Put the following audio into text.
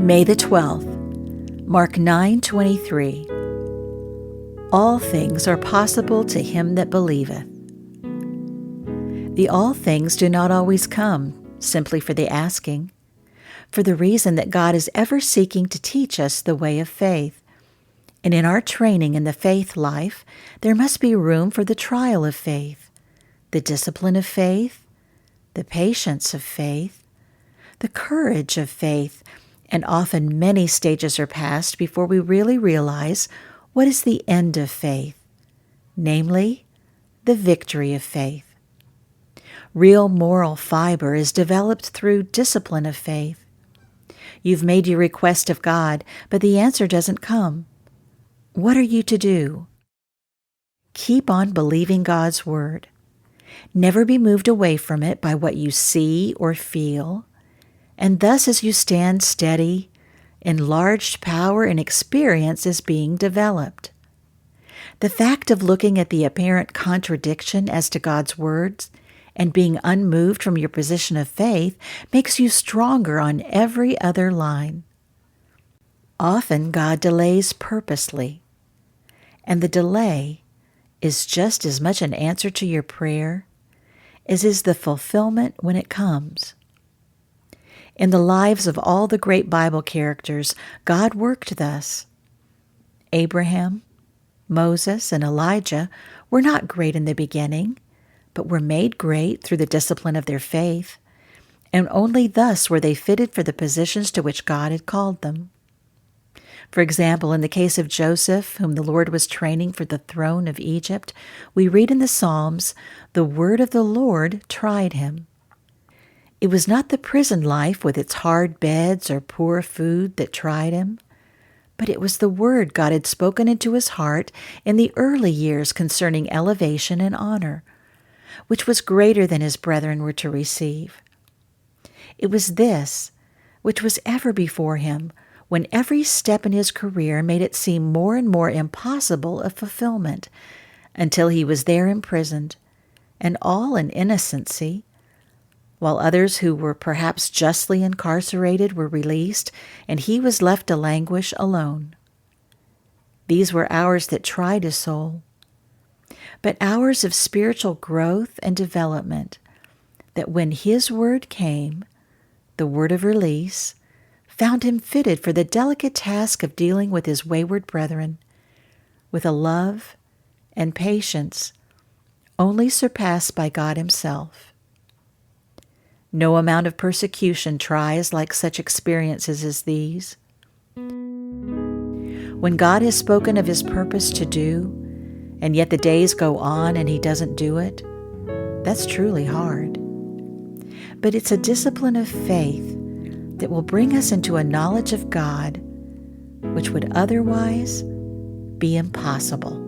May the 12th, Mark 9:23. All things are possible to him that believeth. The all things do not always come simply for the asking, for the reason that God is ever seeking to teach us the way of faith. And in our training in the faith life, there must be room for the trial of faith, the discipline of faith, the patience of faith, the courage of faith, and often many stages are passed before we really realize what is the end of faith, namely, the victory of faith. Real moral fiber is developed through discipline of faith. You've made your request of God, but the answer doesn't come. What are you to do? Keep on believing God's word. Never be moved away from it by what you see or feel. And thus, as you stand steady, enlarged power and experience is being developed. The fact of looking at the apparent contradiction as to God's words and being unmoved from your position of faith makes you stronger on every other line. Often God delays purposely, and the delay is just as much an answer to your prayer as is the fulfillment when it comes. In the lives of all the great Bible characters, God worked thus. Abraham, Moses, and Elijah were not great in the beginning, but were made great through the discipline of their faith, and only thus were they fitted for the positions to which God had called them. For example, in the case of Joseph, whom the Lord was training for the throne of Egypt, we read in the Psalms, "The word of the Lord tried him." It was not the prison life with its hard beds or poor food that tried him, but it was the word God had spoken into his heart in the early years concerning elevation and honor, which was greater than his brethren were to receive. It was this which was ever before him when every step in his career made it seem more and more impossible of fulfillment, until he was there imprisoned, and all in innocency, while others who were perhaps justly incarcerated were released, and he was left to languish alone. These were hours that tried his soul, but hours of spiritual growth and development, that when his word came, the word of release, found him fitted for the delicate task of dealing with his wayward brethren, with a love and patience only surpassed by God himself. No amount of persecution tries like such experiences as these. When God has spoken of his purpose to do, and yet the days go on and he doesn't do it, that's truly hard. But it's a discipline of faith that will bring us into a knowledge of God which would otherwise be impossible.